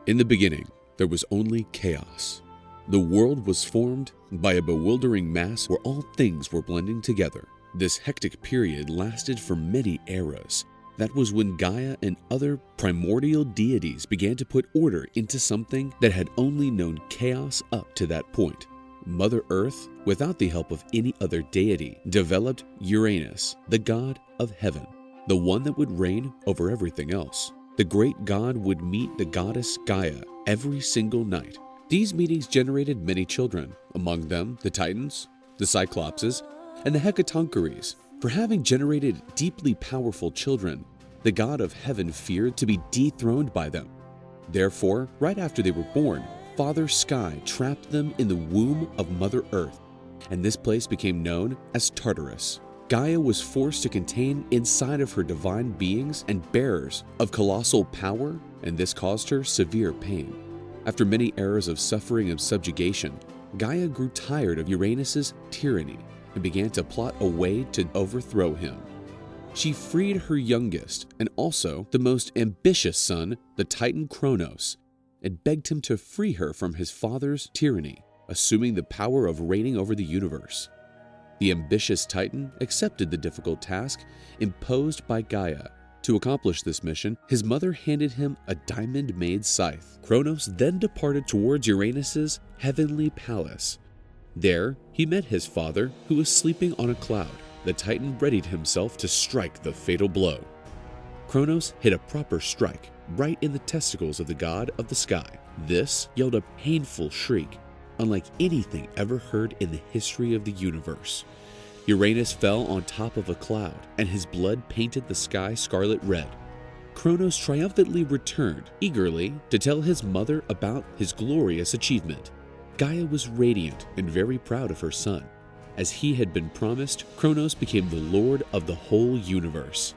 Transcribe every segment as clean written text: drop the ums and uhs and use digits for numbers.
In the beginning, there was only chaos. The world was formed by a bewildering mass where all things were blending together. This hectic period lasted for many eras. That was when Gaia and other primordial deities began to put order into something that had only known chaos up to that point. Mother Earth, without the help of any other deity, developed Uranus, the god of heaven, the one that would reign over everything else. The great god would meet the goddess Gaia every single night. These meetings generated many children, among them the Titans, the Cyclopses, and the Hecatoncheires. For having generated deeply powerful children, the god of heaven feared to be dethroned by them. Therefore, right after they were born, Father Sky trapped them in the womb of Mother Earth, and this place became known as Tartarus. Gaia was forced to contain inside of her divine beings and bearers of colossal power, and this caused her severe pain. After many eras of suffering and subjugation, Gaia grew tired of Uranus's tyranny and began to plot a way to overthrow him. She freed her youngest and also the most ambitious son, the Titan Kronos, and begged him to free her from his father's tyranny, assuming the power of reigning over the universe. The ambitious Titan accepted the difficult task imposed by Gaia. To accomplish this mission, his mother handed him a diamond-made scythe. Kronos then departed towards Uranus's heavenly palace. There, he met his father, who was sleeping on a cloud. The Titan readied himself to strike the fatal blow. Kronos hit a proper strike right in the testicles of the god of the sky. This yelled a painful shriek, unlike anything ever heard in the history of the universe. Uranus fell on top of a cloud, and his blood painted the sky scarlet red. Kronos triumphantly returned, eagerly to tell his mother about his glorious achievement. Gaia was radiant and very proud of her son. As he had been promised, Kronos became the lord of the whole universe.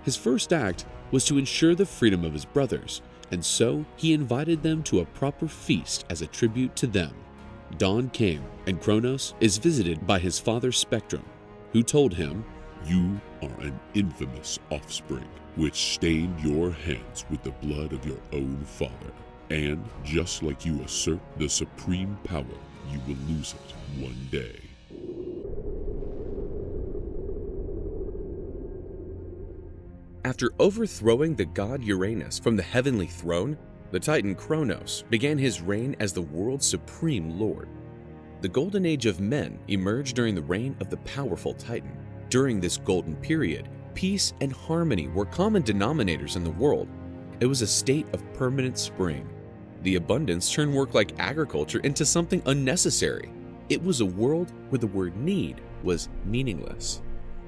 His first act was to ensure the freedom of his brothers, and so he invited them to a proper feast as a tribute to them. Dawn came, and Kronos is visited by his father Spectrum, who told him, "You are an infamous offspring, which stained your hands with the blood of your own father. And just like you assert the supreme power, you will lose it one day." After overthrowing the god Uranus from the heavenly throne, the Titan Kronos began his reign as the world's supreme lord. The golden age of men emerged during the reign of the powerful Titan. During this golden period, peace and harmony were common denominators in the world. It was a state of permanent spring. The abundance turned work like agriculture into something unnecessary. It was a world where the word need was meaningless.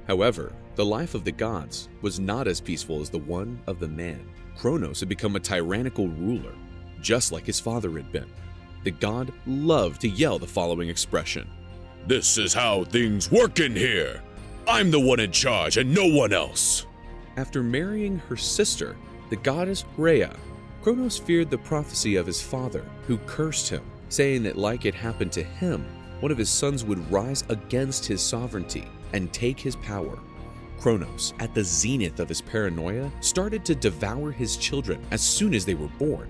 However, the life of the gods was not as peaceful as the one of the man. Kronos had become a tyrannical ruler, just like his father had been. The god loved to yell the following expression: "This is how things work in here! I'm the one in charge and no one else!" After marrying her sister, the goddess Rhea, Kronos feared the prophecy of his father, who cursed him, saying that like it happened to him, one of his sons would rise against his sovereignty and take his power. Kronos, at the zenith of his paranoia, started to devour his children as soon as they were born,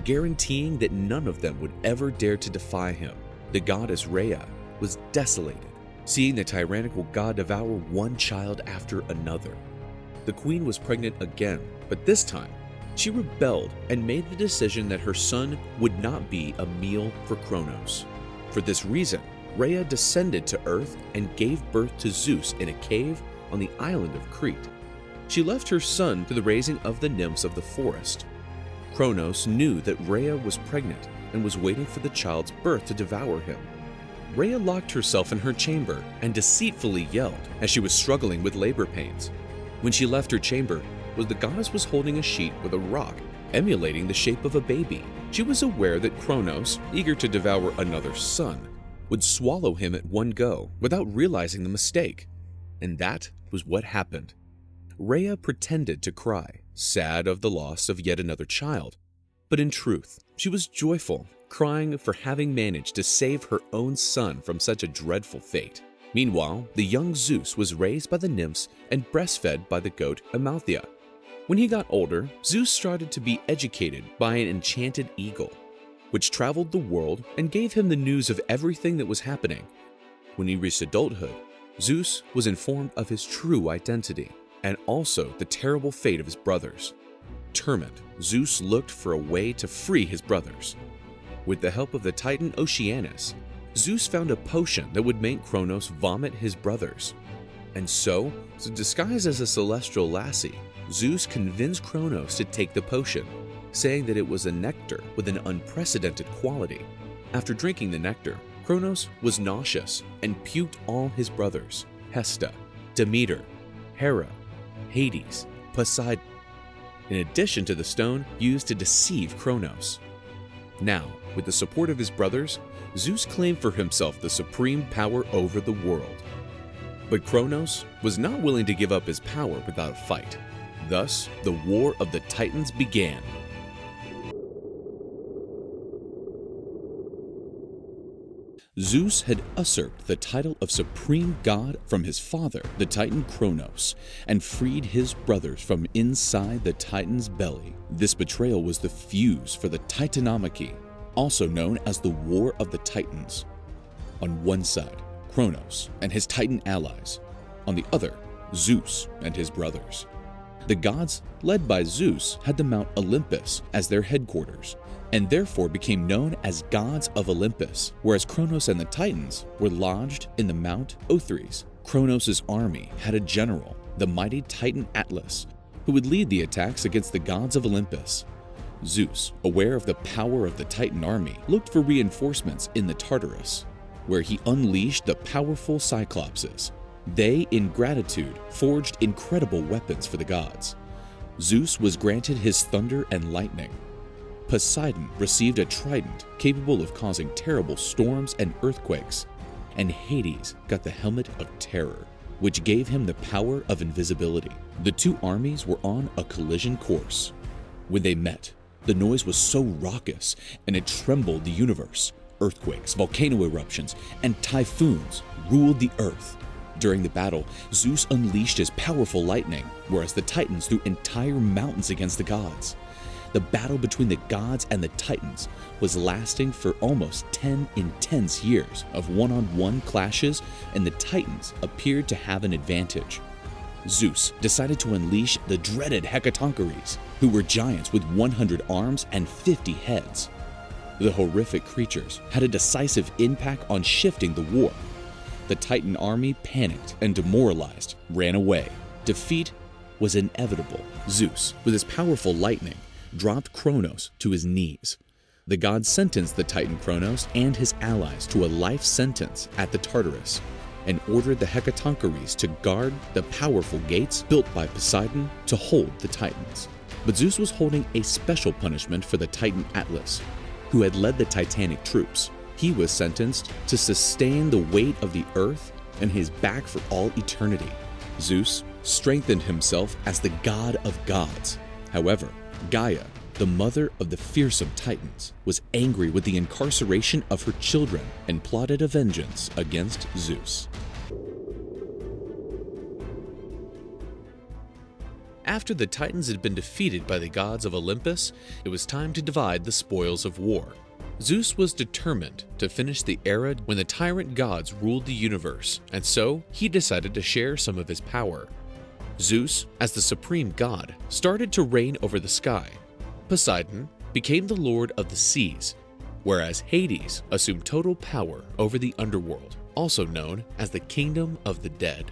guaranteeing that none of them would ever dare to defy him. The goddess Rhea was desolated, seeing the tyrannical god devour one child after another. The queen was pregnant again, but this time, she rebelled and made the decision that her son would not be a meal for Kronos. For this reason, Rhea descended to Earth and gave birth to Zeus in a cave on the island of Crete. She left her son to the raising of the nymphs of the forest. Kronos knew that Rhea was pregnant and was waiting for the child's birth to devour him. Rhea locked herself in her chamber and deceitfully yelled as she was struggling with labor pains. When she left her chamber, the goddess was holding a sheet with a rock, emulating the shape of a baby. She was aware that Kronos, eager to devour another son, would swallow him at one go without realizing the mistake. And that was what happened. Rhea pretended to cry, sad of the loss of yet another child. But in truth, she was joyful, crying for having managed to save her own son from such a dreadful fate. Meanwhile, the young Zeus was raised by the nymphs and breastfed by the goat Amalthea. When he got older, Zeus started to be educated by an enchanted eagle, which traveled the world and gave him the news of everything that was happening. When he reached adulthood, Zeus was informed of his true identity and also the terrible fate of his brothers. Determined, Zeus looked for a way to free his brothers. With the help of the Titan Oceanus, Zeus found a potion that would make Kronos vomit his brothers. And so, disguised as a celestial lassie, Zeus convinced Kronos to take the potion, saying that it was a nectar with an unprecedented quality. After drinking the nectar, Kronos was nauseous and puked all his brothers, Hesta, Demeter, Hera, Hades, Poseidon, in addition to the stone used to deceive Kronos. Now, with the support of his brothers, Zeus claimed for himself the supreme power over the world. But Kronos was not willing to give up his power without a fight. Thus, the War of the Titans began. Zeus had usurped the title of supreme god from his father, the Titan Kronos, and freed his brothers from inside the Titan's belly. This betrayal was the fuse for the Titanomachy, also known as the War of the Titans. On one side, Kronos and his Titan allies. On the other, Zeus and his brothers. The gods, led by Zeus, had the Mount Olympus as their headquarters, and therefore became known as gods of Olympus, whereas Kronos and the Titans were lodged in the Mount Othries. Kronos' army had a general, the mighty Titan Atlas, who would lead the attacks against the gods of Olympus. Zeus, aware of the power of the Titan army, looked for reinforcements in the Tartarus, where he unleashed the powerful Cyclopses. They, in gratitude, forged incredible weapons for the gods. Zeus was granted his thunder and lightning. Poseidon received a trident capable of causing terrible storms and earthquakes, and Hades got the helmet of terror, which gave him the power of invisibility. The two armies were on a collision course. When they met, the noise was so raucous and it trembled the universe. Earthquakes, volcano eruptions, and typhoons ruled the earth. During the battle, Zeus unleashed his powerful lightning, whereas the Titans threw entire mountains against the gods. The battle between the gods and the Titans was lasting for almost 10 intense years of one-on-one clashes, and the Titans appeared to have an advantage. Zeus decided to unleash the dreaded Hecatoncheires, who were giants with 100 arms and 50 heads. The horrific creatures had a decisive impact on shifting the war. The Titan army panicked and demoralized, ran away. Defeat was inevitable. Zeus, with his powerful lightning, dropped Kronos to his knees. The gods sentenced the Titan Kronos and his allies to a life sentence at the Tartarus and ordered the Hecatoncheires to guard the powerful gates built by Poseidon to hold the Titans. But Zeus was holding a special punishment for the Titan Atlas, who had led the Titanic troops. He was sentenced to sustain the weight of the earth and his back for all eternity. Zeus strengthened himself as the god of gods. However, Gaia, the mother of the fearsome Titans, was angry with the incarceration of her children and plotted a vengeance against Zeus. After the Titans had been defeated by the gods of Olympus, it was time to divide the spoils of war. Zeus was determined to finish the era when the tyrant gods ruled the universe, and so he decided to share some of his power. Zeus, as the supreme god, started to reign over the sky. Poseidon became the lord of the seas, whereas Hades assumed total power over the underworld, also known as the kingdom of the dead.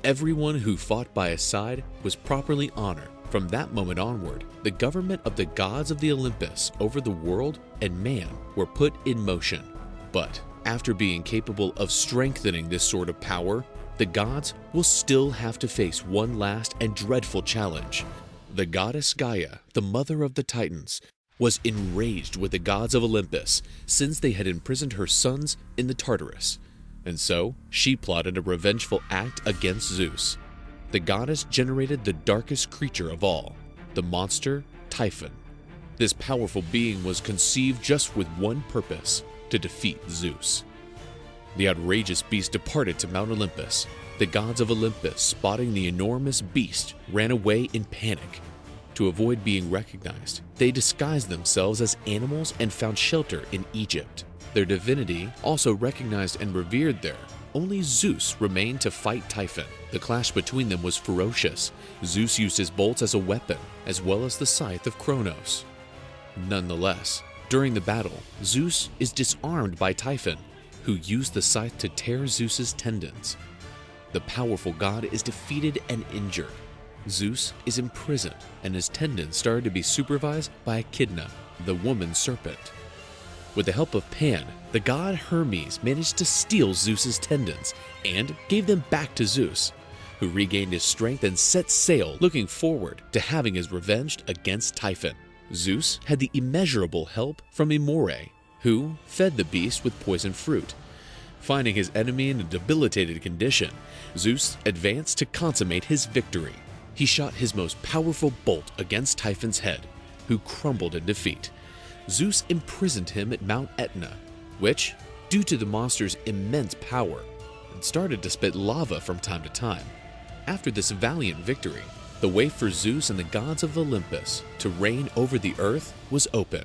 Everyone who fought by his side was properly honored. From that moment onward, the government of the gods of the Olympus over the world and man were put in motion. But after being capable of strengthening this sort of power, the gods will still have to face one last and dreadful challenge. The goddess Gaia, the mother of the Titans, was enraged with the gods of Olympus since they had imprisoned her sons in the Tartarus, and so she plotted a revengeful act against Zeus. The goddess generated the darkest creature of all, the monster Typhon. This powerful being was conceived just with one purpose: to defeat Zeus. The outrageous beast departed to Mount Olympus. The gods of Olympus, spotting the enormous beast, ran away in panic. To avoid being recognized, they disguised themselves as animals and found shelter in Egypt. Their divinity also recognized and revered there. Only Zeus remained to fight Typhon. The clash between them was ferocious. Zeus used his bolts as a weapon, as well as the scythe of Kronos. Nonetheless, during the battle, Zeus is disarmed by Typhon, who used the scythe to tear Zeus's tendons. The powerful god is defeated and injured. Zeus is imprisoned, and his tendons started to be supervised by Echidna, the woman serpent. With the help of Pan, the god Hermes managed to steal Zeus's tendons and gave them back to Zeus, who regained his strength and set sail, looking forward to having his revenge against Typhon. Zeus had the immeasurable help from Amore, who fed the beast with poison fruit. Finding his enemy in a debilitated condition, Zeus advanced to consummate his victory. He shot his most powerful bolt against Typhon's head, who crumbled in defeat. Zeus imprisoned him at Mount Etna, which, due to the monster's immense power, started to spit lava from time to time. After this valiant victory, the way for Zeus and the gods of Olympus to reign over the earth was open.